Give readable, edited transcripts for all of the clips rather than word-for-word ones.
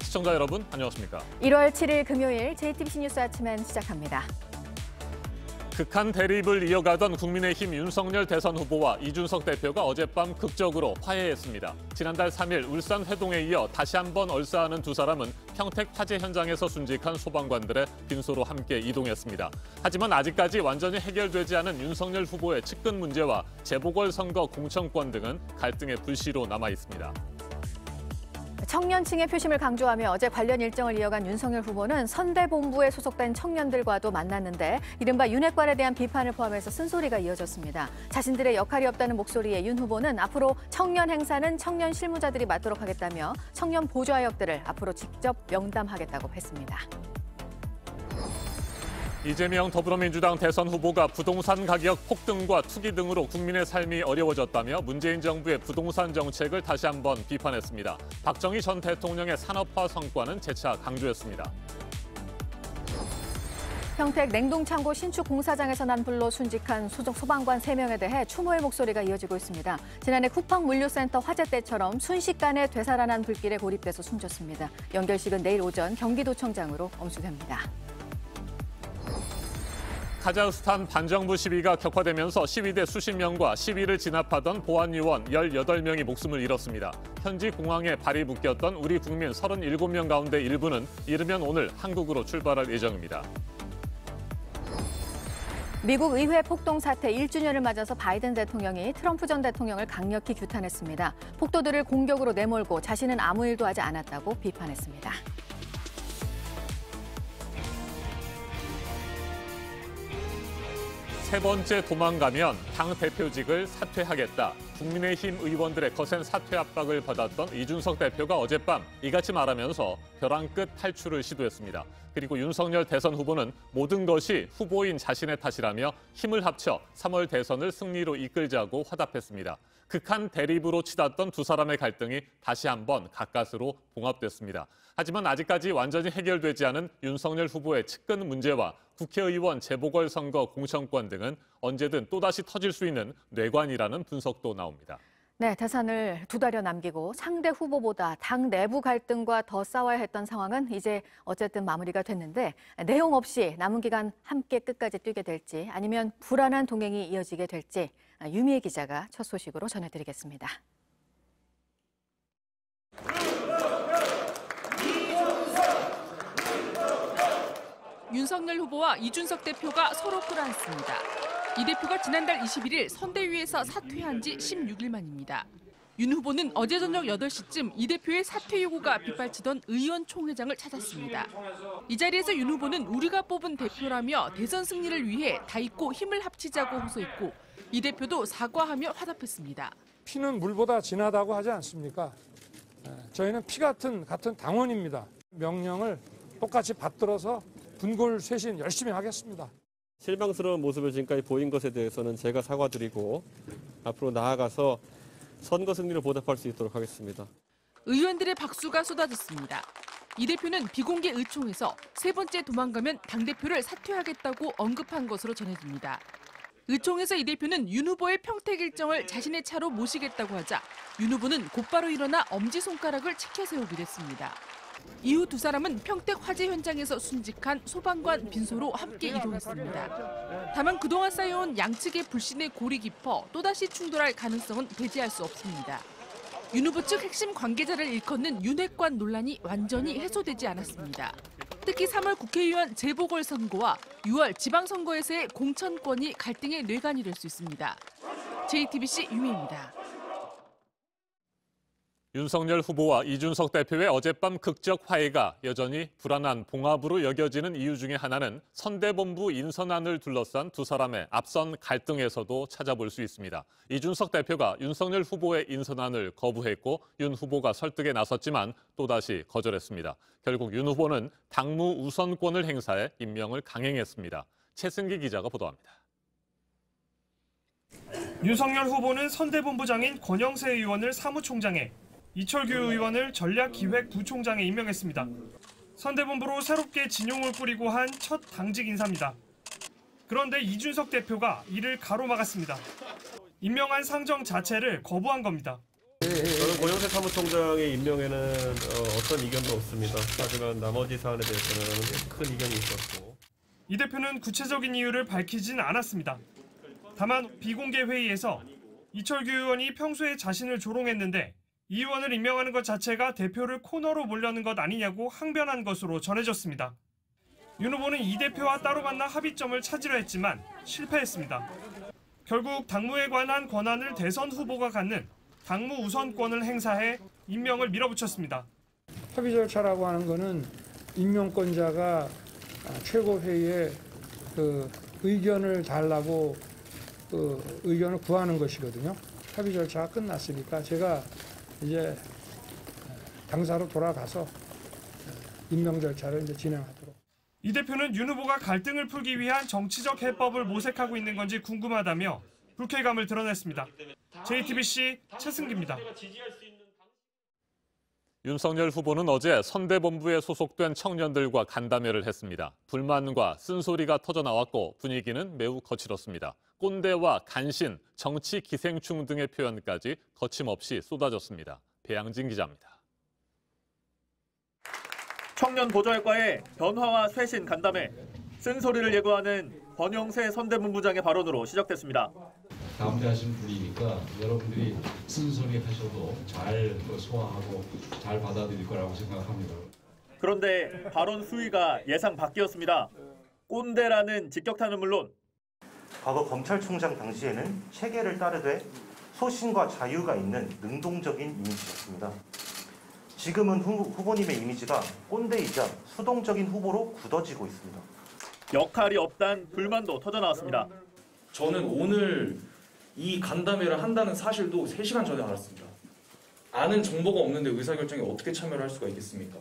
시청자 여러분, 안녕하십니까? 1월 7일 금요일 JTBC 뉴스 아침엔 시작합니다. 극한 대립을 이어가던 국민의힘 윤석열 대선 후보와 이준석 대표가 어젯밤 극적으로 화해했습니다. 지난달 3일 울산 회동에 이어 다시 한번 얼싸하는 두 사람은 평택 화재 현장에서 순직한 소방관들의 빈소로 함께 이동했습니다. 하지만 아직까지 완전히 해결되지 않은 윤석열 후보의 측근 문제와 재보궐선거 공천권 등은 갈등의 불씨로 남아 있습니다. 청년층의 표심을 강조하며 어제 관련 일정을 이어간 윤석열 후보는 선대본부에 소속된 청년들과도 만났는데 이른바 윤핵관에 대한 비판을 포함해서 쓴소리가 이어졌습니다. 자신들의 역할이 없다는 목소리에 윤 후보는 앞으로 청년 행사는 청년 실무자들이 맡도록 하겠다며 청년 보좌역들을 앞으로 직접 명담하겠다고 했습니다. 이재명 더불어민주당 대선 후보가 부동산 가격 폭등과 투기 등으로 국민의 삶이 어려워졌다며 문재인 정부의 부동산 정책을 다시 한번 비판했습니다. 박정희 전 대통령의 산업화 성과는 재차 강조했습니다. 평택 냉동창고 신축 공사장에서 난 불로 순직한 소방관 3명에 대해 추모의 목소리가 이어지고 있습니다. 지난해 쿠팡물류센터 화재 때처럼 순식간에 되살아난 불길에 고립돼서 숨졌습니다. 연결식은 내일 오전 경기도청장으로 엄수됩니다. 카자흐스탄 반정부 시위가 격화되면서 시위대 수십 명과 시위를 진압하던 보안요원 18명이 목숨을 잃었습니다. 현지 공항에 발이 묶였던 우리 국민 37명 가운데 일부는 이르면 오늘 한국으로 출발할 예정입니다. 미국 의회 폭동 사태 1주년을 맞아서 바이든 대통령이 트럼프 전 대통령을 강력히 규탄했습니다. 폭도들을 공격으로 내몰고 자신은 아무 일도 하지 않았다고 비판했습니다. 세 번째 도망가면 당대표직을 사퇴하겠다. 국민의힘 의원들의 거센 사퇴 압박을 받았던 이준석 대표가 어젯밤 이같이 말하면서 벼랑 끝 탈출을 시도했습니다. 그리고 윤석열 대선 후보는 모든 것이 후보인 자신의 탓이라며 힘을 합쳐 3월 대선을 승리로 이끌자고 화답했습니다. 극한 대립으로 치닫던 두 사람의 갈등이 다시 한번 가까스로 봉합됐습니다. 하지만 아직까지 완전히 해결되지 않은 윤석열 후보의 측근 문제와 국회의원 재보궐선거 공천권 등은 언제든 또다시 터질 수 있는 뇌관이라는 분석도 나옵니다. 네, 대선을 2달여 남기고 상대 후보보다 당 내부 갈등과 더 싸워야 했던 상황은 이제 어쨌든 마무리가 됐는데 내용 없이 남은 기간 함께 끝까지 뛰게 될지 아니면 불안한 동행이 이어지게 될지 유미애 기자가 첫 소식으로 전해드리겠습니다. 윤석열 후보와 이준석 대표가 서로 끌어안습니다. 이 대표가 지난달 21일 선대위에서 사퇴한 지 16일 만입니다. 윤 후보는 어제 저녁 8시쯤 이 대표의 사퇴 요구가 빗발치던 의원총회장을 찾았습니다. 이 자리에서 윤 후보는 우리가 뽑은 대표라며 대선 승리를 위해 다 잊고 힘을 합치자고 호소했고 이 대표도 사과하며 화답했습니다. 피는 물보다 진하다고 하지 않습니까? 저희는 피 같은 당원입니다. 명령을 똑같이 받들어서 분골쇄신 열심히 하겠습니다. 실망스러운 모습을 지금까지 보인 것에 대해서는 제가 사과드리고 앞으로 나아가서 선거 승리로 보답할 수 있도록 하겠습니다. 의원들의 박수가 쏟아졌습니다. 이 대표는 비공개 의총에서 세 번째 도망가면 당대표를 사퇴하겠다고 언급한 것으로 전해집니다. 의총에서 이 대표는 윤 후보의 평택 일정을 자신의 차로 모시겠다고 하자 윤 후보는 곧바로 일어나 엄지손가락을 치켜세우기도 했습니다. 이후 두 사람은 평택 화재 현장에서 순직한 소방관 빈소로 함께 이동했습니다. 다만 그동안 쌓여온 양측의 불신의 골이 깊어 또다시 충돌할 가능성은 배제할 수 없습니다. 윤 후보 측 핵심 관계자를 일컫는 윤핵관 논란이 완전히 해소되지 않았습니다. 특히 3월 국회의원 재보궐선거와 6월 지방선거에서의 공천권이 갈등의 뇌관이 될 수 있습니다. JTBC 유미입니다. 윤석열 후보와 이준석 대표의 어젯밤 극적 화해가 여전히 불안한 봉합으로 여겨지는 이유 중에 하나는 선대본부 인선안을 둘러싼 두 사람의 앞선 갈등에서도 찾아볼 수 있습니다. 이준석 대표가 윤석열 후보의 인선안을 거부했고 윤 후보가 설득에 나섰지만 또다시 거절했습니다. 결국 윤 후보는 당무 우선권을 행사해 임명을 강행했습니다. 최승기 기자가 보도합니다. 윤석열 후보는 선대본부장인 권영세 의원을 사무총장에 이철규 의원을 전략기획부총장에 임명했습니다. 선대본부로 새롭게 진용을 꾸리고 한 첫 당직 인사입니다. 그런데 이준석 대표가 이를 가로막았습니다. 임명한 상정 자체를 거부한 겁니다. 저는 권영세 사무총장의 임명에는 어떤 이견도 없습니다. 하지만 나머지 사안에 대해서는 큰 이견이 있었고. 이 대표는 구체적인 이유를 밝히진 않았습니다. 다만 비공개 회의에서 이철규 의원이 평소에 자신을 조롱했는데 이 의원을 임명하는 것 자체가 대표를 코너로 몰려는 것 아니냐고 항변한 것으로 전해졌습니다. 윤 후보는 이 대표와 따로 만나 합의점을 찾으려 했지만 실패했습니다. 결국 당무에 관한 권한을 대선 후보가 갖는 당무 우선권을 행사해 임명을 밀어붙였습니다. 협의 절차라고 하는 것은 임명권자가 최고회의에 그 의견을 달라고 그 의견을 구하는 것이거든요. 협의 절차가 끝났으니까 제가 이제 당사로 돌아가서 임명 절차를 이제 진행하도록. 이 대표는 윤 후보가 갈등을 풀기 위한 정치적 해법을 모색하고 있는 건지 궁금하다며 불쾌감을 드러냈습니다. JTBC 최승기입니다. 윤석열 후보는 어제 선대본부에 소속된 청년들과 간담회를 했습니다. 불만과 쓴소리가 터져나왔고 분위기는 매우 거칠었습니다. 꼰대와 간신, 정치 기생충 등의 표현까지 거침없이 쏟아졌습니다. 배양진 기자입니다. 청년 보좌학과의 변화와 쇄신 간담회, 쓴소리를 예고하는 권영세 선대본부장의 발언으로 시작됐습니다. 담대하신 분이니까 여러분들이 쓴소리 하셔도 잘 소화하고 잘 받아들일 거라고 생각합니다. 그런데 발언 수위가 예상 밖이었습니다. 꼰대라는 직격탄은 물론 과거 검찰총장 당시에는 체계를 따르되 소신과 자유가 있는 능동적인 이미지였습니다. 지금은 후보님의 이미지가 꼰대이자 수동적인 후보로 굳어지고 있습니다. 역할이 없다는 불만도 터져나왔습니다. 저는 오늘 이 간담회를 한다는 사실도 3시간 전에 알았습니다. 아는 정보가 없는데 의사결정에 어떻게 참여를 할 수가 있겠습니까?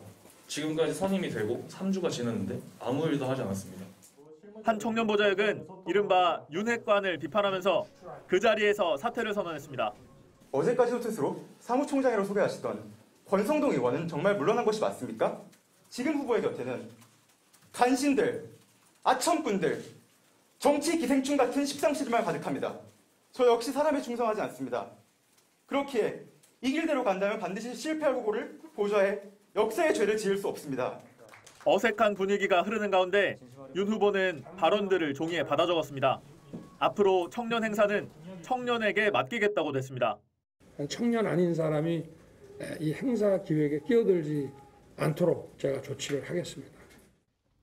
지금까지 선임이 되고 3주가 지났는데 아무 일도 하지 않았습니다. 한 청년 보좌역은 이른바 윤핵관을 비판하면서 그 자리에서 사퇴를 선언했습니다. 어제까지도 스스로 사무총장이라고 소개하시던 권성동 의원은 정말 물러난 것이 맞습니까? 지금 후보의 곁에는 간신들, 아첨꾼들, 정치 기생충 같은 십상시들만 가득합니다. 저 역시 사람에 충성하지 않습니다. 그렇기에 이 길대로 간다면 반드시 실패할 후보를 보좌해 역사의 죄를 지을 수 없습니다. 어색한 분위기가 흐르는 가운데 윤 후보는 발언들을 종이에 받아 적었습니다. 앞으로 청년 행사는 청년에게 맡기겠다고 됐습니다. 청년 아닌 사람이 이 행사 기획에 끼어들지 않도록 제가 조치를 하겠습니다.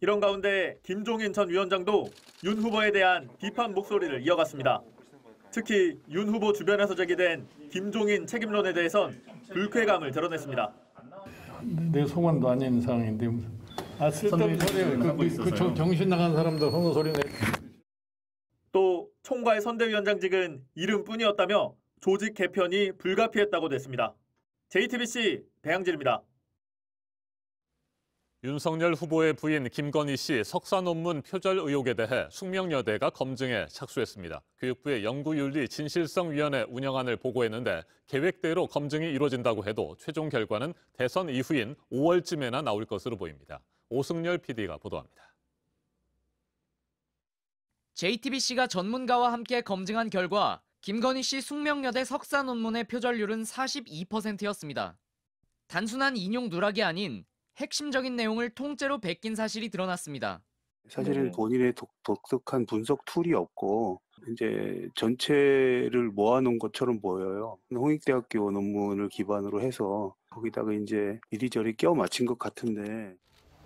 이런 가운데 김종인 전 위원장도 윤 후보에 대한 비판 목소리를 이어갔습니다. 특히 윤 후보 주변에서 제기된 김종인 책임론에 대해선 불쾌감을 드러냈습니다. 내 소관도 아닌 상황인데 쓸데없는 소리, 정신 나간 사람들 하는 소리네. 또 총괄 선대위원장직은 이름뿐이었다며 조직 개편이 불가피했다고 됐습니다. JTBC 배양진입니다. 윤석열 후보의 부인 김건희 씨 석사 논문 표절 의혹에 대해 숙명여대가 검증에 착수했습니다. 교육부의 연구윤리 진실성위원회 운영안을 보고했는데 계획대로 검증이 이루어진다고 해도 최종 결과는 대선 이후인 5월쯤에나 나올 것으로 보입니다. 오승열 PD가 보도합니다. JTBC가 전문가와 함께 검증한 결과 김건희 씨 숙명여대 석사 논문의 표절률은 42%였습니다. 단순한 인용 누락이 아닌 핵심적인 내용을 통째로 베낀 사실이 드러났습니다. 사실은 본인의 독특한 분석 툴이 없고 이제 전체를 모아놓은 것처럼 보여요. 홍익대학교 논문을 기반으로 해서 거기다가 이제 이리저리 껴 맞춘 것 같은데.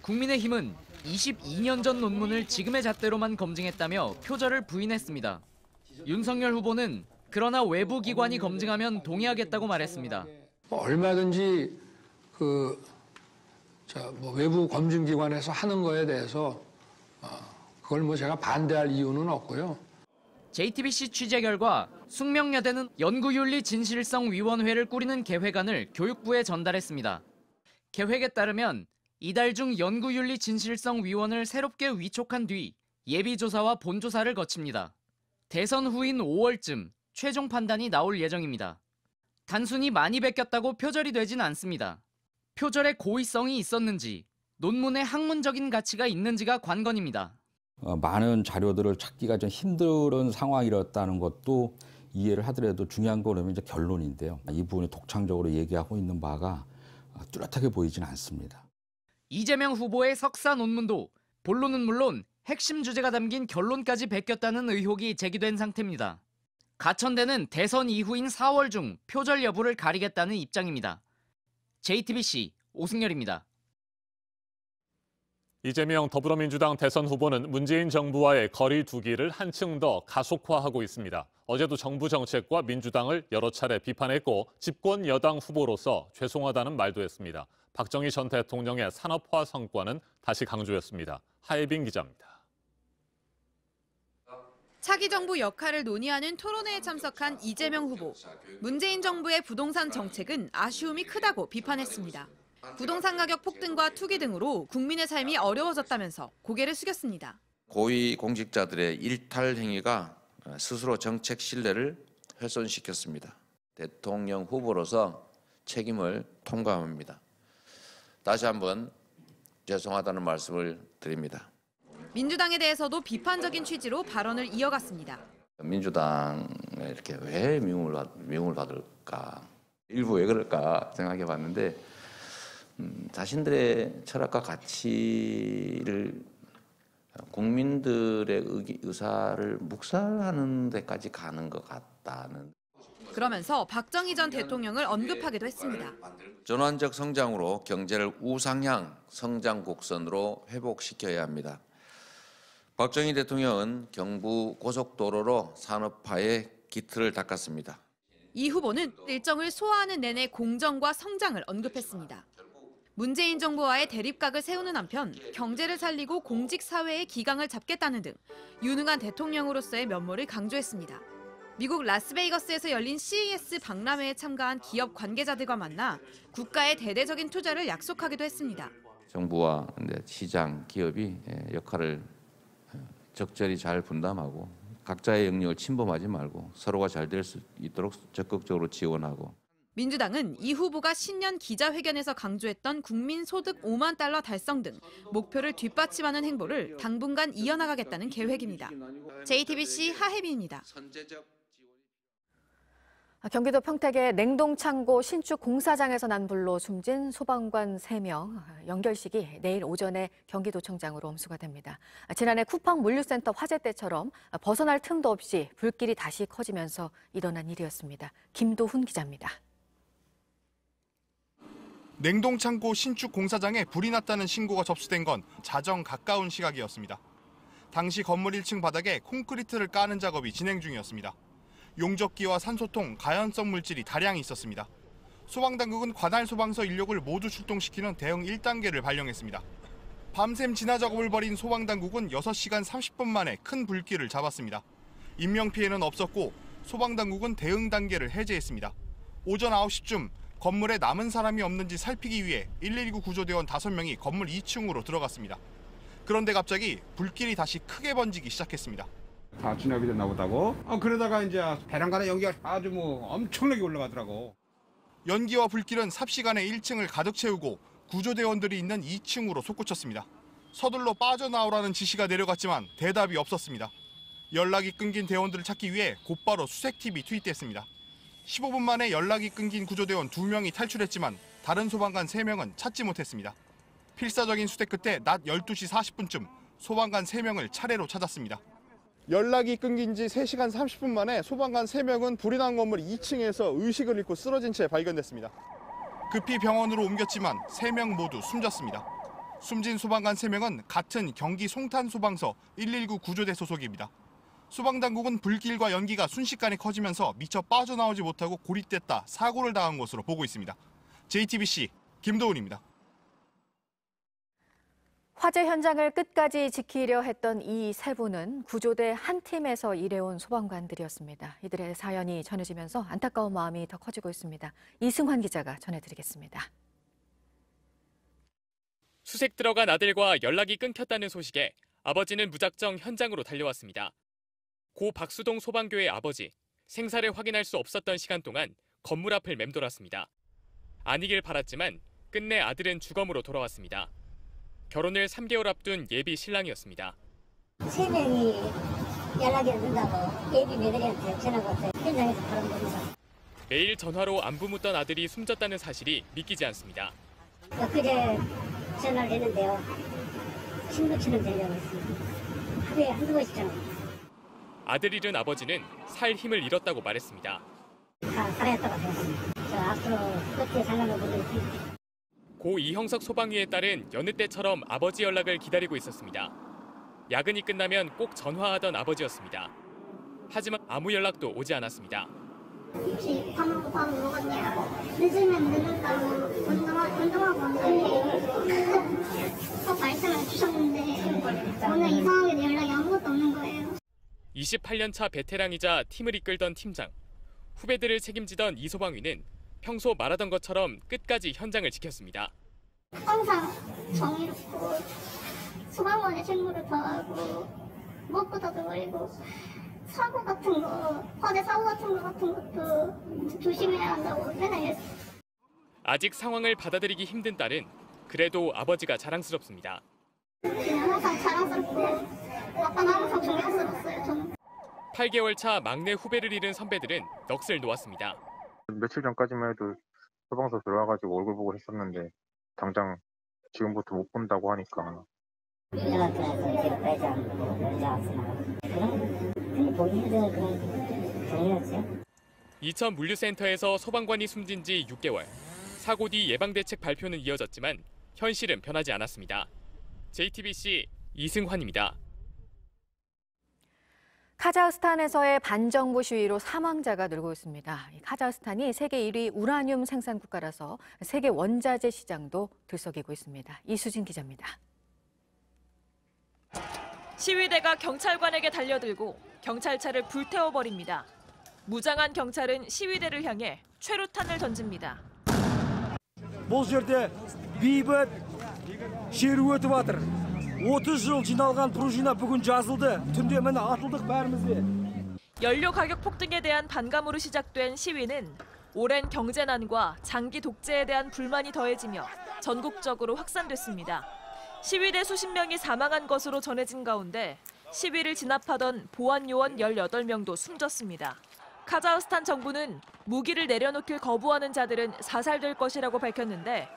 국민의힘은 22년 전 논문을 지금의 잣대로만 검증했다며 표절을 부인했습니다. 윤석열 후보는 그러나 외부 기관이 검증하면 동의하겠다고 말했습니다. 얼마든지 외부 검증기관에서 하는 거에 대해서 그걸 제가 반대할 이유는 없고요. JTBC 취재 결과 숙명여대는 연구윤리 진실성위원회를 꾸리는 계획안을 교육부에 전달했습니다. 계획에 따르면 이달 중 연구윤리 진실성위원을 새롭게 위촉한 뒤 예비조사와 본조사를 거칩니다. 대선 후인 5월쯤 최종 판단이 나올 예정입니다. 단순히 많이 베꼈다고 표절이 되진 않습니다. 표절의 고의성이 있었는지, 논문의 학문적인 가치가 있는지가 관건입니다. 많은 자료들을 찾기가 좀 힘든 상황이었다는 것도 이해를 하더라도 중요한 거는 이제 결론인데요. 이 부분이 독창적으로 얘기하고 있는 바가 뚜렷하게 보이지는 않습니다. 이재명 후보의 석사 논문도 본론은 물론 핵심 주제가 담긴 결론까지 베꼈다는 의혹이 제기된 상태입니다. 가천대는 대선 이후인 4월 중 표절 여부를 가리겠다는 입장입니다. JTBC 오승열입니다. 이재명 더불어민주당 대선 후보는 문재인 정부와의 거리 두기를 한층 더 가속화하고 있습니다. 어제도 정부 정책과 민주당을 여러 차례 비판했고 집권 여당 후보로서 죄송하다는 말도 했습니다. 박정희 전 대통령의 산업화 성과는 다시 강조했습니다. 하예빈 기자입니다. 차기 정부 역할을 논의하는 토론회에 참석한 이재명 후보. 문재인 정부의 부동산 정책은 아쉬움이 크다고 비판했습니다. 부동산 가격 폭등과 투기 등으로 국민의 삶이 어려워졌다면서 고개를 숙였습니다. 고위 공직자들의 일탈 행위가 스스로 정책 신뢰를 훼손시켰습니다. 대통령 후보로서 책임을 통감합니다. 다시 한번 죄송하다는 말씀을 드립니다. 민주당에 대해서도 비판적인 취지로 발언을 이어갔습니다. 민주당에 이렇게 왜 미움을 받을까? 일부 왜 그럴까 생각해 봤는데 자신들의 철학과 가치를 국민들의 의사를 묵살하는 데까지 가는 것 같다는. 그러면서 박정희 전 대통령을 언급하기도 했습니다. 전환적 성장으로 경제를 우상향 성장 곡선으로 회복시켜야 합니다. 박정희 대통령은 경부 고속도로로 산업화의 기틀을 닦았습니다. 이 후보는 일정을 소화하는 내내 공정과 성장을 언급했습니다. 문재인 정부와의 대립각을 세우는 한편 경제를 살리고 공직사회의 기강을 잡겠다는 등 유능한 대통령으로서의 면모를 강조했습니다. 미국 라스베이거스에서 열린 CES 박람회에 참가한 기업 관계자들과 만나 국가의 대대적인 투자를 약속하기도 했습니다. 정부와 시장, 기업이 역할을 적절히 잘 분담하고 각자의 영역을 침범하지 말고 서로가 잘 될 수 있도록 적극적으로 지원하고. 민주당은 이 후보가 신년 기자회견에서 강조했던 국민 소득 5만 달러 달성 등 목표를 뒷받침하는 행보를 당분간 이어나가겠다는 계획입니다. JTBC 하혜빈입니다. 경기도 평택의 냉동창고 신축 공사장에서 난 불로 숨진 소방관 3명 연결식이 내일 오전에 경기도청장으로 엄수가 됩니다. 지난해 쿠팡 물류센터 화재 때처럼 벗어날 틈도 없이 불길이 다시 커지면서 일어난 일이었습니다. 김도훈 기자입니다. 냉동창고 신축 공사장에 불이 났다는 신고가 접수된 건 자정 가까운 시각이었습니다. 당시 건물 1층 바닥에 콘크리트를 까는 작업이 진행 중이었습니다. 용접기와 산소통, 가연성 물질이 다량 있었습니다. 소방당국은 관할 소방서 인력을 모두 출동시키는 대응 1단계를 발령했습니다. 밤샘 진화 작업을 벌인 소방당국은 6시간 30분 만에 큰 불길을 잡았습니다. 인명피해는 없었고 소방당국은 대응 단계를 해제했습니다. 오전 9시쯤 건물에 남은 사람이 없는지 살피기 위해 119 구조대원 5명이 건물 2층으로 들어갔습니다. 그런데 갑자기 불길이 다시 크게 번지기 시작했습니다. 다 진압이 됐나 보다고. 그러다가 이제 배란간에 연기가 아주 엄청나게 올라가더라고. 연기와 불길은 삽시간에 1층을 가득 채우고 구조대원들이 있는 2층으로 솟구쳤습니다. 서둘러 빠져나오라는 지시가 내려갔지만 대답이 없었습니다. 연락이 끊긴 대원들을 찾기 위해 곧바로 수색팀이 투입됐습니다. 15분 만에 연락이 끊긴 구조대원 2명이 탈출했지만 다른 소방관 3명은 찾지 못했습니다. 필사적인 수색 끝에 낮 12시 40분쯤 소방관 3명을 차례로 찾았습니다. 연락이 끊긴 지 3시간 30분 만에 소방관 3명은 불이 난 건물 2층에서 의식을 잃고 쓰러진 채 발견됐습니다. 급히 병원으로 옮겼지만 3명 모두 숨졌습니다. 숨진 소방관 3명은 같은 경기 송탄소방서 119 구조대 소속입니다. 소방당국은 불길과 연기가 순식간에 커지면서 미처 빠져나오지 못하고 고립됐다 사고를 당한 것으로 보고 있습니다. JTBC 김도훈입니다. 화재 현장을 끝까지 지키려 했던 이 세 분은 구조대 한 팀에서 일해온 소방관들이었습니다. 이들의 사연이 전해지면서 안타까운 마음이 더 커지고 있습니다. 이승환 기자가 전해드리겠습니다. 수색 들어간 아들과 연락이 끊겼다는 소식에 아버지는 무작정 현장으로 달려왔습니다. 고 박수동 소방교의 아버지, 생사를 확인할 수 없었던 시간 동안 건물 앞을 맴돌았습니다. 아니길 바랐지만 끝내 아들은 주검으로 돌아왔습니다. 결혼을 3개월 앞둔 예비 신랑이었습니다. 3명이 연락이 안 된다고 예비 며느리한테 전화가 왔어요. 현장에서 바로 봅니다. 매일 전화로 안부 묻던 아들이 숨졌다는 사실이 믿기지 않습니다. 엊그제 전화를 했는데요. 친구처럼 되려고 했습니다. 하루에 한두 번씩처럼. 아들 잃은 아버지는 살 힘을 잃었다고 말했습니다. 다 살아있다고 생각합니다. 저 앞으로 끝에 살려면 보고 있습니다. 고 이형석 소방위에 따른 여느 때처럼 아버지 연락을 기다리고 있었습니다. 야근이 끝나면 꼭 전화하던 아버지였습니다. 하지만 아무 연락도 오지 않았습니다. 혹시 밥 먹었냐? 늦으면 늦는다고 운동하고 왔는데 꼭 말씀을 주셨는데 오늘 이상하게 연락이 아무것도 없는 거예요. 28년차 베테랑이자 팀을 이끌던 팀장, 후배들을 책임지던 이 소방위는 평소 말하던 것처럼 끝까지 현장을 지켰습니다. 항상 정의롭고 소방관의 책무를 다하고 무엇보다도 그리고 사고 같은 거, 화재 사고 같은 것도 조심해야 한다고 맨날 했어요. 아직 상황을 받아들이기 힘든 딸은 그래도 아버지가 자랑스럽습니다. 그냥 항상 자랑스럽고 아빠는 항상 존경스러웠어요. 저는. 8개월 차 막내 후배를 잃은 선배들은 넋을 놓았습니다. 며칠 전까지만 해도 소방서 들어와가지고 얼굴 보고 했었는데 당장 지금부터 못 본다고 하니까. 이천 물류센터에서 소방관이 숨진 지 6개월. 사고 뒤 예방대책 발표는 이어졌지만 현실은 변하지 않았습니다. JTBC 이승환입니다. 카자흐스탄에서의 반정부 시위로 사망자가 늘고 있습니다. 카자흐스탄이 세계 1위 우라늄 생산 국가라서 세계 원자재 시장도 들썩이고 있습니다. 이수진 기자입니다. 시위대가 경찰관에게 달려들고 경찰차를 불태워버립니다. 무장한 경찰은 시위대를 향해 최루탄을 던집니다. бұл жерде бейбіт шеру өтіп жатыр. 30 жыл жиналған пружина бүгін жазылды. түнде міне атылдық бәріміз де. 연료 가격 폭등에 대한 반감으로 시작된 시위는 오랜 경제난과 장기 독재에 대한 불만이 더해지며 전국적으로 확산됐습니다. 시위대 수십 명이 사망한 것으로 전해진 가운데 시위를 진압하던 보안요원 18명도 숨졌습니다. 카자흐스탄 정부는 무기를 내려놓길 거부하는 자들은 사살될 것이라고 밝혔는데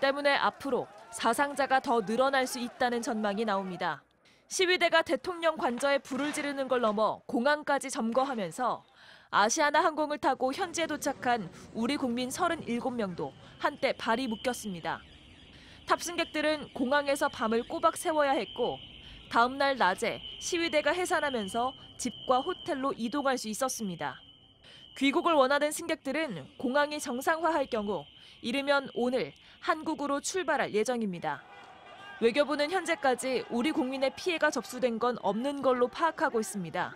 때문에 앞으로 사상자가 더 늘어날 수 있다는 전망이 나옵니다. 시위대가 대통령 관저에 불을 지르는 걸 넘어 공항까지 점거하면서 아시아나 항공을 타고 현지에 도착한 우리 국민 37명도 한때 발이 묶였습니다. 탑승객들은 공항에서 밤을 꼬박 새워야 했고 다음 날 낮에 시위대가 해산하면서 집과 호텔로 이동할 수 있었습니다. 귀국을 원하는 승객들은 공항이 정상화할 경우 이르면 오늘 한국으로 출발할 예정입니다. 외교부는 현재까지 우리 국민의 피해가 접수된 건 없는 걸로 파악하고 있습니다.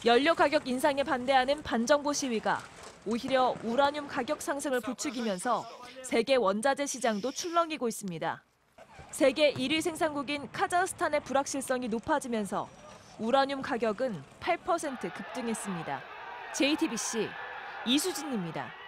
연료 가격 인상에 반대하는 반정부 시위가 오히려 우라늄 가격 상승을 부추기면서 세계 원자재 시장도 출렁이고 있습니다. 세계 1위 생산국인 카자흐스탄의 불확실성이 높아지면서 우라늄 가격은 8% 급등했습니다. JTBC 이수진입니다.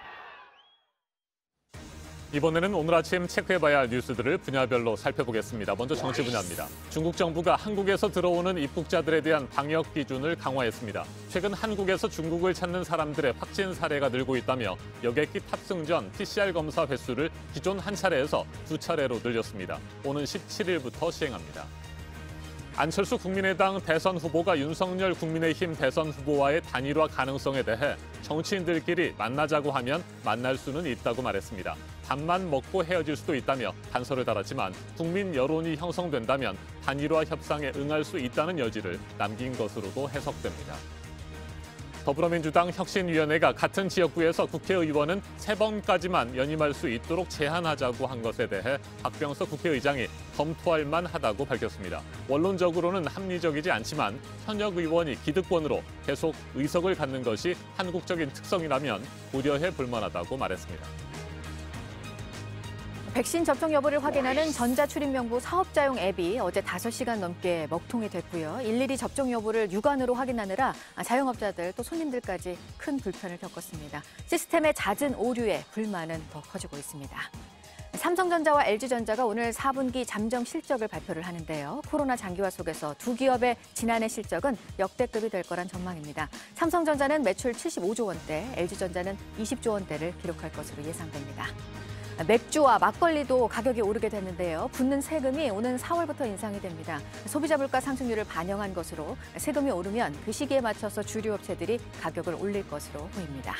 이번에는 오늘 아침 체크해봐야 할 뉴스들을 분야별로 살펴보겠습니다. 먼저 정치 분야입니다. 중국 정부가 한국에서 들어오는 입국자들에 대한 방역 기준을 강화했습니다. 최근 한국에서 중국을 찾는 사람들의 확진 사례가 늘고 있다며 여객기 탑승 전 PCR 검사 횟수를 기존 한 차례에서 2차례로 늘렸습니다. 오는 17일부터 시행합니다. 안철수 국민의당 대선 후보가 윤석열 국민의힘 대선 후보와의 단일화 가능성에 대해 정치인들끼리 만나자고 하면 만날 수는 있다고 말했습니다. 밥만 먹고 헤어질 수도 있다며 단서를 달았지만 국민 여론이 형성된다면 단일화 협상에 응할 수 있다는 여지를 남긴 것으로도 해석됩니다. 더불어민주당 혁신위원회가 같은 지역구에서 국회의원은 3번까지만 연임할 수 있도록 제한하자고 한 것에 대해 박병석 국회의장이 검토할 만하다고 밝혔습니다. 원론적으로는 합리적이지 않지만 현역 의원이 기득권으로 계속 의석을 갖는 것이 한국적인 특성이라면 고려해 볼 만하다고 말했습니다. 백신 접종 여부를 확인하는 전자출입명부 사업자용 앱이 어제 5시간 넘게 먹통이 됐고요. 일일이 접종 여부를 육안으로 확인하느라 자영업자들 또 손님들까지 큰 불편을 겪었습니다. 시스템의 잦은 오류에 불만은 더 커지고 있습니다. 삼성전자와 LG전자가 오늘 4분기 잠정 실적을 발표를 하는데요. 코로나 장기화 속에서 두 기업의 지난해 실적은 역대급이 될 거란 전망입니다. 삼성전자는 매출 75조 원대, LG전자는 20조 원대를 기록할 것으로 예상됩니다. 맥주와 막걸리도 가격이 오르게 됐는데요. 붙는 세금이 오는 4월부터 인상이 됩니다. 소비자 물가 상승률을 반영한 것으로 세금이 오르면 그 시기에 맞춰서 주류업체들이 가격을 올릴 것으로 보입니다.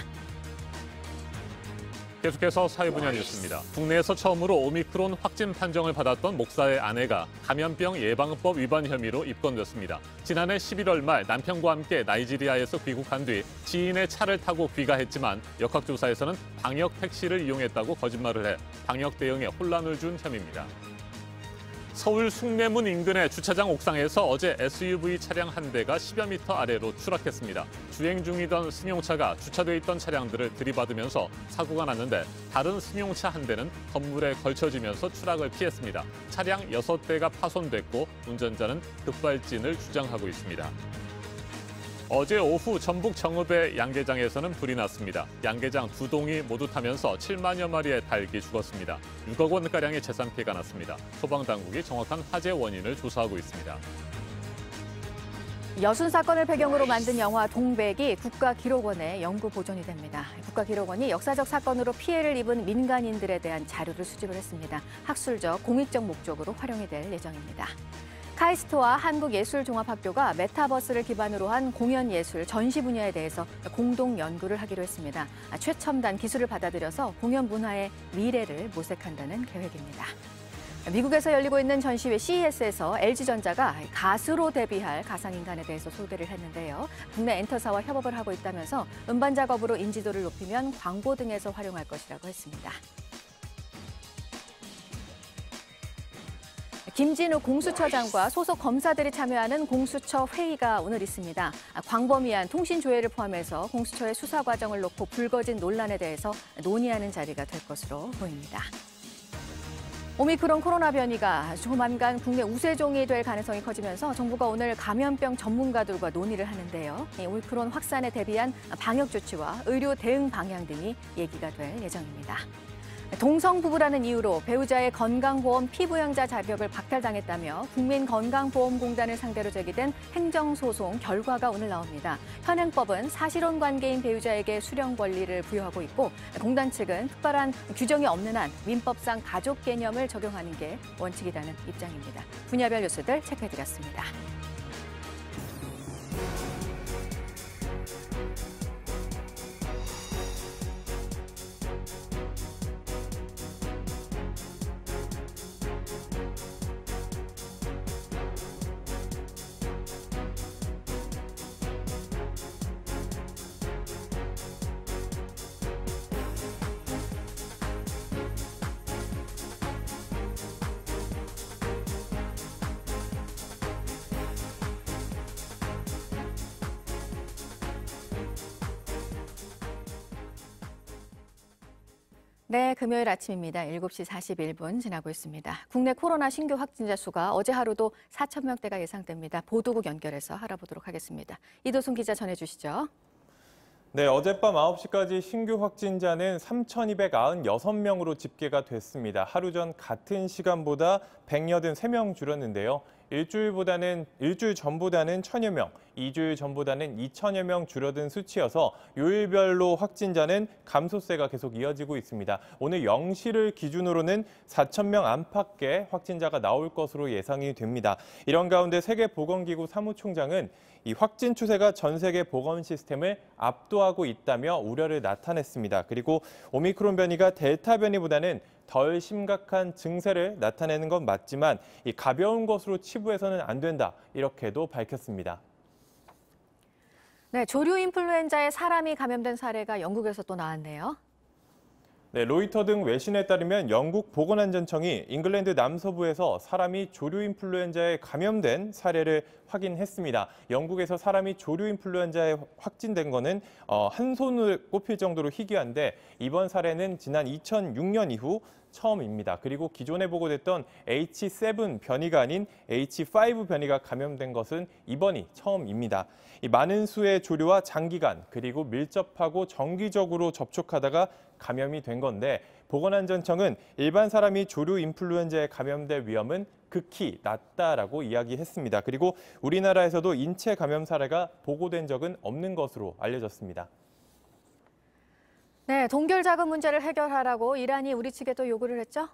계속해서 사회 분야 뉴스입니다. 국내에서 처음으로 오미크론 확진 판정을 받았던 목사의 아내가 감염병 예방법 위반 혐의로 입건됐습니다. 지난해 11월 말 남편과 함께 나이지리아에서 귀국한 뒤 지인의 차를 타고 귀가했지만 역학조사에서는 방역 택시를 이용했다고 거짓말을 해 방역 대응에 혼란을 준 혐의입니다. 서울 숭례문 인근의 주차장 옥상에서 어제 SUV 차량 한 대가 10여 미터 아래로 추락했습니다. 주행 중이던 승용차가 주차돼 있던 차량들을 들이받으면서 사고가 났는데 다른 승용차 한 대는 건물에 걸쳐지면서 추락을 피했습니다. 차량 6대가 파손됐고 운전자는 급발진을 주장하고 있습니다. 어제 오후 전북 정읍의 양계장에서는 불이 났습니다. 양계장 2동이 모두 타면서 7만여 마리의 닭이 죽었습니다. 6억 원가량의 재산 피해가 났습니다. 소방당국이 정확한 화재 원인을 조사하고 있습니다. 여순 사건을 배경으로 만든 영화 동백이 국가기록원에 영구 보존이 됩니다. 국가기록원이 역사적 사건으로 피해를 입은 민간인들에 대한 자료를 수집을 했습니다. 학술적, 공익적 목적으로 활용이 될 예정입니다. 카이스트와 한국예술종합학교가 메타버스를 기반으로 한 공연예술, 전시 분야에 대해서 공동 연구를 하기로 했습니다. 최첨단 기술을 받아들여서 공연 문화의 미래를 모색한다는 계획입니다. 미국에서 열리고 있는 전시회 CES에서 LG전자가 가수로 데뷔할 가상인간에 대해서 소개를 했는데요. 국내 엔터사와 협업을 하고 있다면서 음반 작업으로 인지도를 높이면 광고 등에서 활용할 것이라고 했습니다. 김진우 공수처장과 소속 검사들이 참여하는 공수처 회의가 오늘 있습니다. 광범위한 통신 조회를 포함해서 공수처의 수사 과정을 놓고 불거진 논란에 대해서 논의하는 자리가 될 것으로 보입니다. 오미크론 코로나 변이가 조만간 국내 우세종이 될 가능성이 커지면서 정부가 오늘 감염병 전문가들과 논의를 하는데요. 오미크론 확산에 대비한 방역 조치와 의료 대응 방향 등이 얘기가 될 예정입니다. 동성 부부라는 이유로 배우자의 건강보험 피부양자 자격을 박탈당했다며 국민건강보험공단을 상대로 제기된 행정소송 결과가 오늘 나옵니다. 현행법은 사실혼 관계인 배우자에게 수령 권리를 부여하고 있고 공단 측은 특별한 규정이 없는 한 민법상 가족 개념을 적용하는 게 원칙이라는 입장입니다. 분야별 뉴스들 체크해드렸습니다. 네, 금요일 아침입니다. 7시 41분 지나고 있습니다. 국내 코로나 신규 확진자 수가 어제 하루도 4천 명대가 예상됩니다. 보도국 연결해서 알아보도록 하겠습니다. 이도순 기자 전해주시죠. 네, 어젯밤 9시까지 신규 확진자는 3,296명으로 집계가 됐습니다. 하루 전 같은 시간보다 183명 줄었는데요. 일주일 전보다는 1,000여 명, 2주일 전보다는 2,000여 명 줄어든 수치여서 요일별로 확진자는 감소세가 계속 이어지고 있습니다. 오늘 0시를 기준으로는 4,000명 안팎의 확진자가 나올 것으로 예상이 됩니다. 이런 가운데 세계보건기구 사무총장은 이 확진 추세가 전 세계 보건 시스템을 압도하고 있다며 우려를 나타냈습니다. 그리고 오미크론 변이가 델타 변이보다는 덜 심각한 증세를 나타내는 건 맞지만 이 가벼운 것으로 치부해서는 안 된다, 이렇게도 밝혔습니다. 네, 조류 인플루엔자에 사람이 감염된 사례가 영국에서 또 나왔네요. 네, 로이터 등 외신에 따르면 영국 보건안전청이 잉글랜드 남서부에서 사람이 조류 인플루엔자에 감염된 사례를 확인했습니다. 영국에서 사람이 조류 인플루엔자에 확진된 거는 한 손을 꼽힐 정도로 희귀한데 이번 사례는 지난 2006년 이후 처음입니다. 그리고 기존에 보고됐던 H7 변이가 아닌 H5 변이가 감염된 것은 이번이 처음입니다. 이 많은 수의 조류와 장기간 그리고 밀접하고 정기적으로 접촉하다가 감염이 된 건데 보건안전청은 일반 사람이 조류 인플루엔자에 감염될 위험은 극히 낮다라고 이야기했습니다. 그리고 우리나라에서도 인체 감염 사례가 보고된 적은 없는 것으로 알려졌습니다. 네, 동결 자금 문제를 해결하라고 이란이 우리 측에 또 요구를 했죠?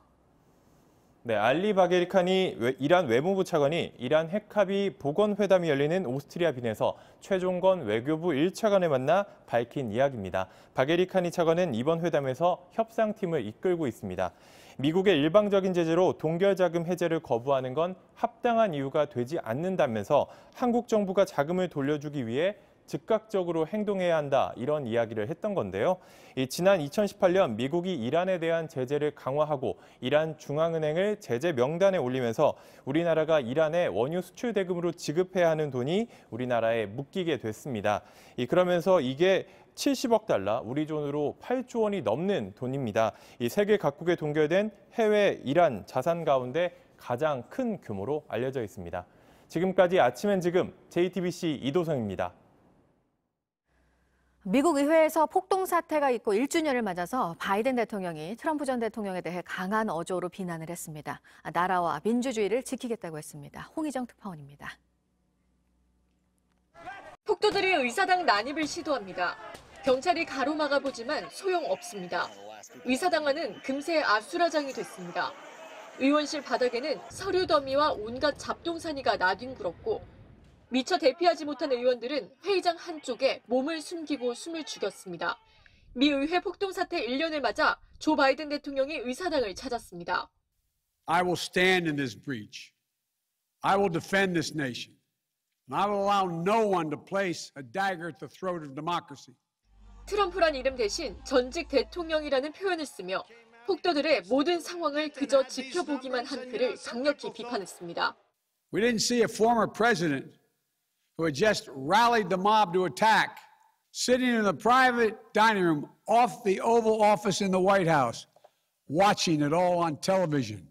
네, 알리 바게리칸이 이란 외무부 차관이 이란 핵합의 보건회담이 열리는 오스트리아 빈에서 최종건 외교부 1차관을 만나 밝힌 이야기입니다. 바게리칸이 차관은 이번 회담에서 협상팀을 이끌고 있습니다. 미국의 일방적인 제재로 동결자금 해제를 거부하는 건 합당한 이유가 되지 않는다면서 한국 정부가 자금을 돌려주기 위해 즉각적으로 행동해야 한다, 이런 이야기를 했던 건데요. 지난 2018년 미국이 이란에 대한 제재를 강화하고 이란 중앙은행을 제재 명단에 올리면서 우리나라가 이란에 원유 수출 대금으로 지급해야 하는 돈이 우리나라에 묶이게 됐습니다. 그러면서 이게 70억 달러, 우리 돈으로 8조 원이 넘는 돈입니다. 이 세계 각국에 동결된 해외 이란 자산 가운데 가장 큰 규모로 알려져 있습니다. 지금까지 아침엔 지금 JTBC 이도성입니다. 미국 의회에서 폭동 사태가 있고 1주년을 맞아서 바이든 대통령이 트럼프 전 대통령에 대해 강한 어조로 비난을 했습니다. 나라와 민주주의를 지키겠다고 했습니다. 홍희정 특파원입니다. 폭도들이 의사당 난입을 시도합니다. 경찰이 가로막아 보지만 소용없습니다. 의사당 안은 금세 아수라장이 됐습니다. 의원실 바닥에는 서류 더미와 온갖 잡동사니가 나뒹굴었고 미처 대피하지 못한 의원들은 회의장 한쪽에 몸을 숨기고 숨을 죽였습니다. 미 의회 폭동 사태 1년을 맞아 조 바이든 대통령이 의사당을 찾았습니다. I will stand in this breach. I will defend this nation. And I will allow no one to place a dagger at the throat of democracy. 트럼프란 이름 대신 전직 대통령이라는 표현을 쓰며 폭도들의 모든 상황을 그저 지켜보기만 한 그를 강력히 비판했습니다. We didn't see a former president who had just rallied the mob to attack, sitting in the private dining room off the Oval Office in the White House, watching it all on television.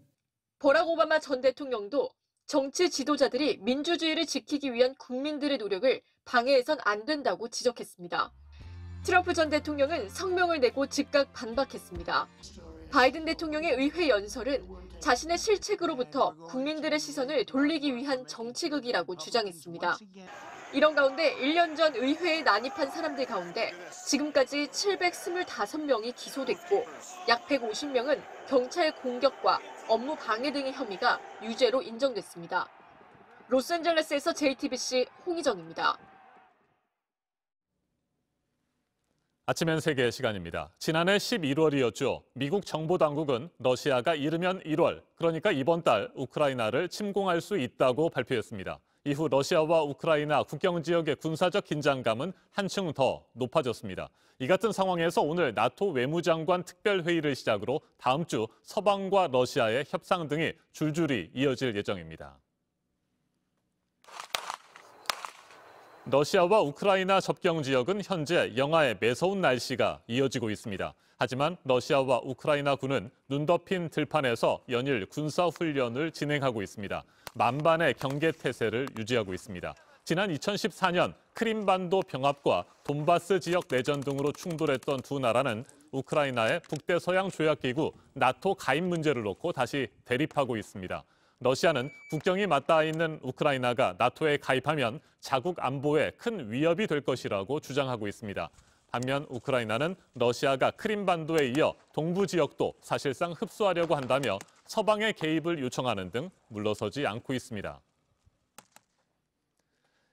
버락 오바마 전 대통령도 정치 지도자들이 민주주의를 지키기 위한 국민들의 노력을 방해해선 안 된다고 지적했습니다. 트럼프 전 대통령은 성명을 내고 즉각 반박했습니다. 바이든 대통령의 의회 연설은 자신의 실책으로부터 국민들의 시선을 돌리기 위한 정치극이라고 주장했습니다. 이런 가운데 1년 전 의회에 난입한 사람들 가운데 지금까지 725명이 기소됐고 약 150명은 경찰 공격과 업무 방해 등의 혐의가 유죄로 인정됐습니다. 로스앤젤레스에서 JTBC 홍희정입니다. 아침엔 세계 시간입니다. 지난해 11월이었죠. 미국 정보당국은 러시아가 이르면 1월, 그러니까 이번 달 우크라이나를 침공할 수 있다고 발표했습니다. 이후 러시아와 우크라이나 국경 지역의 군사적 긴장감은 한층 더 높아졌습니다. 이 같은 상황에서 오늘 나토 외무장관 특별회의를 시작으로 다음 주 서방과 러시아의 협상 등이 줄줄이 이어질 예정입니다. 러시아와 우크라이나 접경 지역은 현재 영하의 매서운 날씨가 이어지고 있습니다. 하지만 러시아와 우크라이나군은 눈 덮인 들판에서 연일 군사훈련을 진행하고 있습니다. 만반의 경계태세를 유지하고 있습니다. 지난 2014년 크림반도 병합과 돈바스 지역 내전 등으로 충돌했던 두 나라는 우크라이나의 북대서양 조약기구 나토 가입 문제를 놓고 다시 대립하고 있습니다. 러시아는 국경이 맞닿아 있는 우크라이나가 나토에 가입하면 자국 안보에 큰 위협이 될 것이라고 주장하고 있습니다. 반면 우크라이나는 러시아가 크림반도에 이어 동부 지역도 사실상 흡수하려고 한다며 서방의 개입을 요청하는 등 물러서지 않고 있습니다.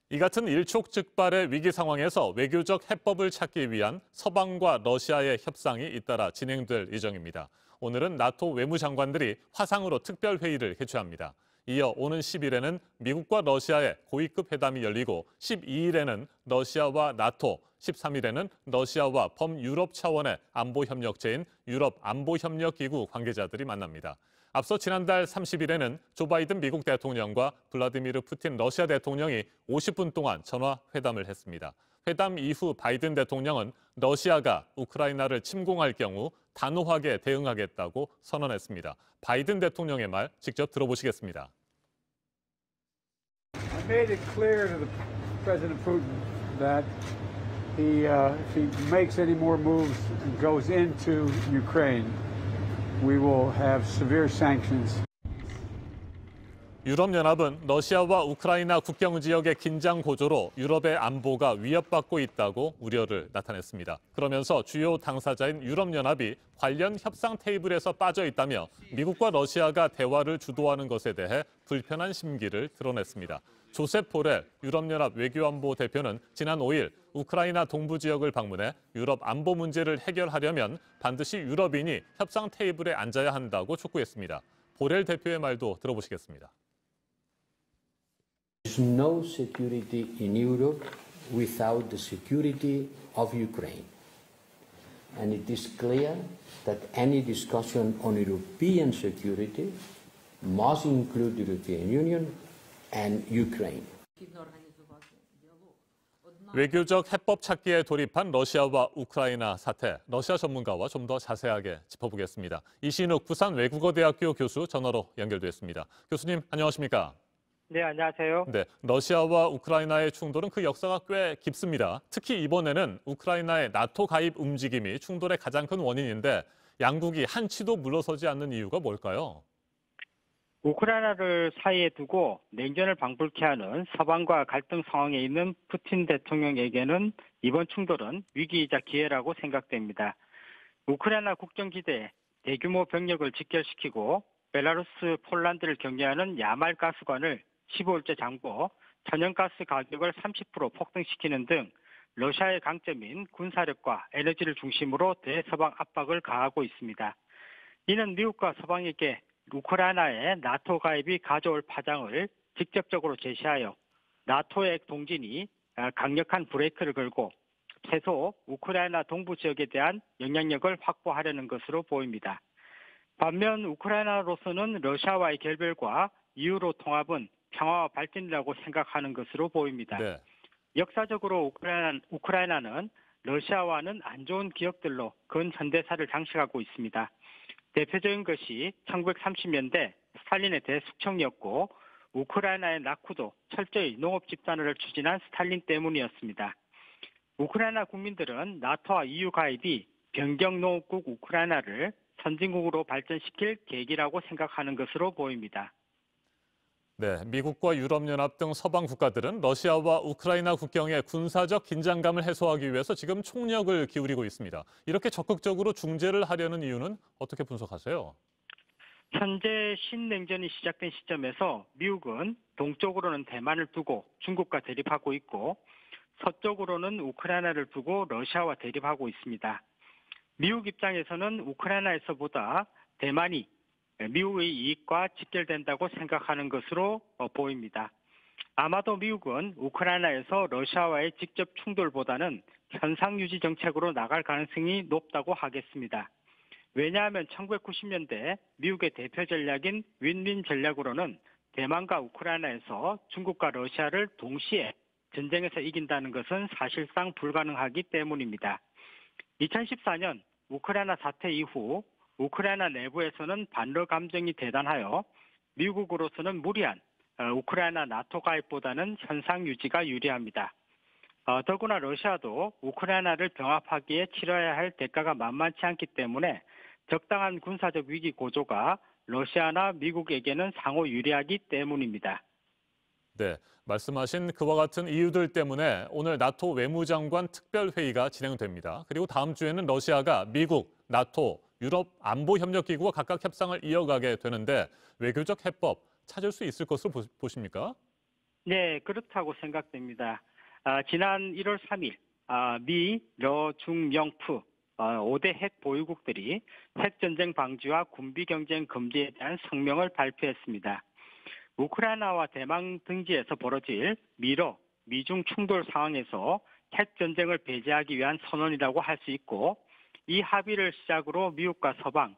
이 같은 일촉즉발의 위기 상황에서 외교적 해법을 찾기 위한 서방과 러시아의 협상이 잇따라 진행될 예정입니다. 오늘은 나토 외무장관들이 화상으로 특별회의를 개최합니다. 이어 오는 10일에는 미국과 러시아의 고위급 회담이 열리고 12일에는 러시아와 나토, 13일에는 러시아와 범유럽 차원의 안보협력체인 유럽안보협력기구 관계자들이 만납니다. 앞서 지난달 30일에는 조 바이든 미국 대통령과 블라디미르 푸틴 러시아 대통령이 50분 동안 전화 회담을 했습니다. 회담 이후 바이든 대통령은 러시아가 우크라이나를 침공할 경우 단호하게 대응하겠다고 선언했습니다. 바이든 대통령의 말 직접 들어보시겠습니다. I made it clear to President Putin that if he makes any more moves and goes into Ukraine, we will have severe sanctions. 유럽연합은 러시아와 우크라이나 국경 지역의 긴장 고조로 유럽의 안보가 위협받고 있다고 우려를 나타냈습니다. 그러면서 주요 당사자인 유럽연합이 관련 협상 테이블에서 빠져 있다며 미국과 러시아가 대화를 주도하는 것에 대해 불편한 심기를 드러냈습니다. 조셉 보렐 유럽연합 외교안보 대표는 지난 5일 우크라이나 동부 지역을 방문해 유럽 안보 문제를 해결하려면 반드시 유럽인이 협상 테이블에 앉아야 한다고 촉구했습니다. 보렐 대표의 말도 들어보시겠습니다. There is no security in Europe without the security of Ukraine. And it is clear that any discussion on European security must include the European Union and Ukraine. 외교적 해법 찾기에 돌입한 러시아와 우크라이나 사태, 러시아 전문가와 좀 더 자세하게 짚어보겠습니다. 이신욱 부산 외국어대학교 교수 전화로 연결됐습니다. 교수님, 안녕하십니까? 네, 안녕하세요. 네, 러시아와 우크라이나의 충돌은 그 역사가 꽤 깊습니다. 특히 이번에는 우크라이나의 나토 가입 움직임이 충돌의 가장 큰 원인인데 양국이 한치도 물러서지 않는 이유가 뭘까요? 우크라이나를 사이에 두고 냉전을 방불케 하는 서방과 갈등 상황에 있는 푸틴 대통령에게는 이번 충돌은 위기이자 기회라고 생각됩니다. 우크라이나 국경지대에 대규모 병력을 직결시키고 벨라루스, 폴란드를 경계하는 야말 가스관을 15일째 잠궈 천연가스 가격을 30% 폭등시키는 등 러시아의 강점인 군사력과 에너지를 중심으로 대서방 압박을 가하고 있습니다. 이는 미국과 서방에게 우크라이나의 나토 가입이 가져올 파장을 직접적으로 제시하여 나토의 동진이 강력한 브레이크를 걸고 최소 우크라이나 동부 지역에 대한 영향력을 확보하려는 것으로 보입니다. 반면 우크라이나로서는 러시아와의 결별과 이후로 통합은 평화와 발전이라고 생각하는 것으로 보입니다. 네. 역사적으로 우크라이나는 러시아와는 안 좋은 기억들로 근현대사를 장식하고 있습니다. 대표적인 것이 1930년대 스탈린의 대숙청이었고 우크라이나의 낙후도 철저히 농업 집단화를 추진한 스탈린 때문이었습니다. 우크라이나 국민들은 나토와 EU 가입이 변경 농업국 우크라이나를 선진국으로 발전시킬 계기라고 생각하는 것으로 보입니다. 네, 미국과 유럽연합 등 서방 국가들은 러시아와 우크라이나 국경의 군사적 긴장감을 해소하기 위해서 지금 총력을 기울이고 있습니다. 이렇게 적극적으로 중재를 하려는 이유는 어떻게 분석하세요? 현재 신냉전이 시작된 시점에서 미국은 동쪽으로는 대만을 두고 중국과 대립하고 있고 서쪽으로는 우크라이나를 두고 러시아와 대립하고 있습니다. 미국 입장에서는 우크라이나에서보다 대만이 미국의 이익과 직결된다고 생각하는 것으로 보입니다. 아마도 미국은 우크라이나에서 러시아와의 직접 충돌보다는 현상 유지 정책으로 나갈 가능성이 높다고 하겠습니다. 왜냐하면 1990년대 미국의 대표 전략인 윈윈 전략으로는 대만과 우크라이나에서 중국과 러시아를 동시에 전쟁에서 이긴다는 것은 사실상 불가능하기 때문입니다. 2014년 우크라이나 사태 이후 우크라이나 내부에서는 반러 감정이 대단하여 미국으로서는 무리한 우크라이나 나토 가입보다는 현상 유지가 유리합니다. 더구나 러시아도 우크라이나를 병합하기에 치러야 할 대가가 만만치 않기 때문에 적당한 군사적 위기 고조가 러시아나 미국에게는 상호 유리하기 때문입니다. 네, 말씀하신 그와 같은 이유들 때문에 오늘 나토 외무장관 특별회의가 진행됩니다. 그리고 다음 주에는 러시아가 미국, 나토, 유럽 안보협력기구와 각각 협상을 이어가게 되는데 외교적 해법 찾을 수 있을 것으로 보십니까? 네, 그렇다고 생각됩니다. 지난 1월 3일 미, 러, 중, 명, 푸 5대 핵 보유국들이 핵전쟁 방지와 군비 경쟁 금지에 대한 성명을 발표했습니다. 우크라이나와 대만 등지에서 벌어질 미러, 미중 충돌 상황에서 핵전쟁을 배제하기 위한 선언이라고 할 수 있고 이 합의를 시작으로 미국과 서방,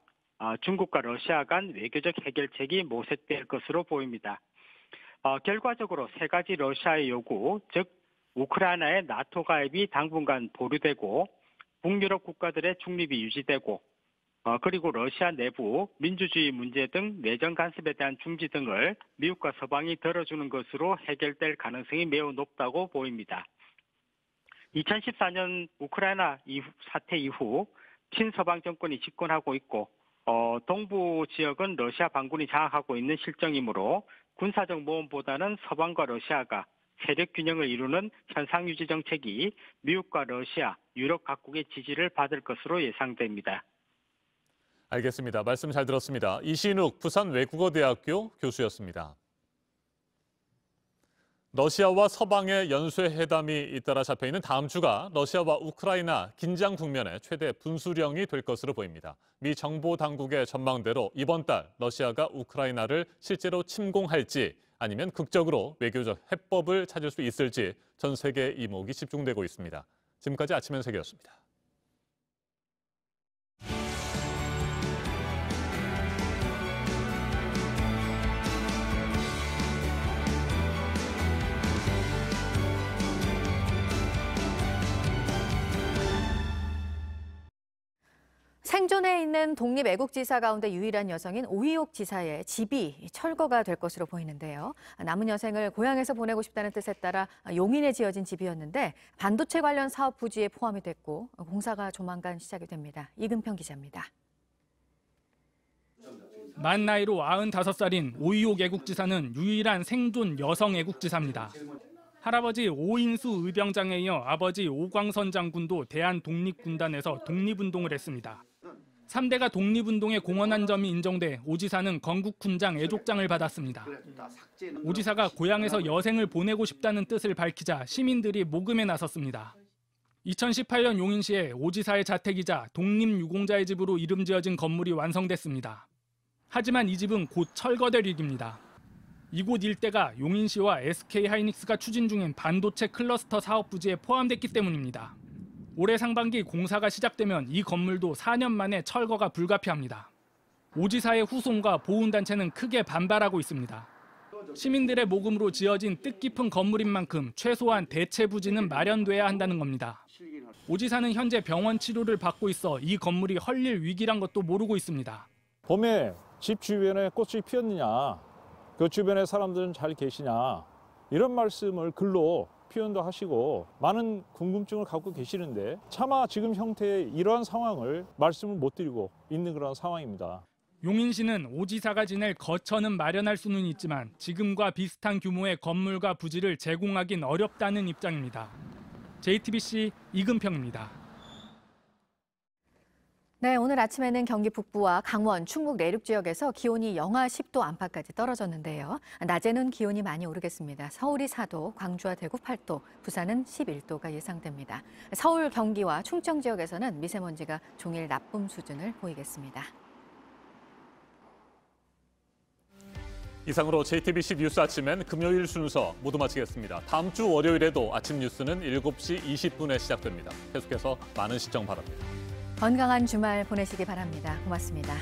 중국과 러시아 간 외교적 해결책이 모색될 것으로 보입니다. 결과적으로 세 가지 러시아의 요구, 즉 우크라이나의 나토 가입이 당분간 보류되고 북유럽 국가들의 중립이 유지되고 그리고 러시아 내부 민주주의 문제 등 내전 간섭에 대한 중지 등을 미국과 서방이 들어주는 것으로 해결될 가능성이 매우 높다고 보입니다. 2014년 우크라이나 사태 이후 친서방 정권이 집권하고 있고 동부 지역은 러시아 반군이 장악하고 있는 실정이므로 군사적 모험보다는 서방과 러시아가 세력 균형을 이루는 현상 유지 정책이 미국과 러시아, 유럽 각국의 지지를 받을 것으로 예상됩니다. 알겠습니다. 말씀 잘 들었습니다. 이신욱 부산외국어대학교 교수였습니다. 러시아와 서방의 연쇄회담이 잇따라 잡혀있는 다음 주가 러시아와 우크라이나 긴장 국면의 최대 분수령이 될 것으로 보입니다. 미 정보 당국의 전망대로 이번 달 러시아가 우크라이나를 실제로 침공할지 아니면 극적으로 외교적 해법을 찾을 수 있을지 전 세계의 이목이 집중되고 있습니다. 지금까지 아침 현세계였습니다. 생존해 있는 독립애국지사 가운데 유일한 여성인 오희옥 지사의 집이 철거가 될 것으로 보이는데요. 남은 여생을 고향에서 보내고 싶다는 뜻에 따라 용인에 지어진 집이었는데 반도체 관련 사업 부지에 포함이 됐고 공사가 조만간 시작이 됩니다. 이근평 기자입니다. 만 나이로 95살인 오희옥 애국지사는 유일한 생존 여성 애국지사입니다. 할아버지 오인수 의병장에 이어 아버지 오광선 장군도 대한독립군단에서 독립운동을 했습니다. 3대가 독립운동에 공헌한 점이 인정돼 오 지사는 건국훈장 애족장을 받았습니다. 오 지사가 고향에서 여생을 보내고 싶다는 뜻을 밝히자 시민들이 모금에 나섰습니다. 2018년 용인시에 오 지사의 자택이자 독립유공자의 집으로 이름 지어진 건물이 완성됐습니다. 하지만 이 집은 곧 철거될 위기입니다. 이곳 일대가 용인시와 SK하이닉스가 추진 중인 반도체 클러스터 사업 부지에 포함됐기 때문입니다. 올해 상반기 공사가 시작되면 이 건물도 4년 만에 철거가 불가피합니다. 오 지사의 후손과 보훈단체는 크게 반발하고 있습니다. 시민들의 모금으로 지어진 뜻깊은 건물인 만큼 최소한 대체 부지는 마련돼야 한다는 겁니다. 오 지사는 현재 병원 치료를 받고 있어 이 건물이 헐릴 위기란 것도 모르고 있습니다. 봄에 집 주변에 꽃이 피었느냐, 그 주변에 사람들은 잘 계시냐, 이런 말씀을 글로 표현도 하시고 많은 궁금증을 갖고 계시는데 차마 지금 형태의 이러한 상황을 말씀을 못 드리고 있는 그런 상황입니다. 용인시는 오 지사가 지낼 거처는 마련할 수는 있지만 지금과 비슷한 규모의 건물과 부지를 제공하긴 어렵다는 입장입니다. JTBC 이근평입니다. 네, 오늘 아침에는 경기 북부와 강원, 충북 내륙 지역에서 기온이 영하 10도 안팎까지 떨어졌는데요. 낮에는 기온이 많이 오르겠습니다. 서울이 4도, 광주와 대구 8도, 부산은 11도가 예상됩니다. 서울, 경기와 충청 지역에서는 미세먼지가 종일 나쁨 수준을 보이겠습니다. 이상으로 JTBC 뉴스 아침엔 금요일 순서 모두 마치겠습니다. 다음 주 월요일에도 아침 뉴스는 7시 20분에 시작됩니다. 계속해서 많은 시청 바랍니다. 건강한 주말 보내시기 바랍니다. 고맙습니다.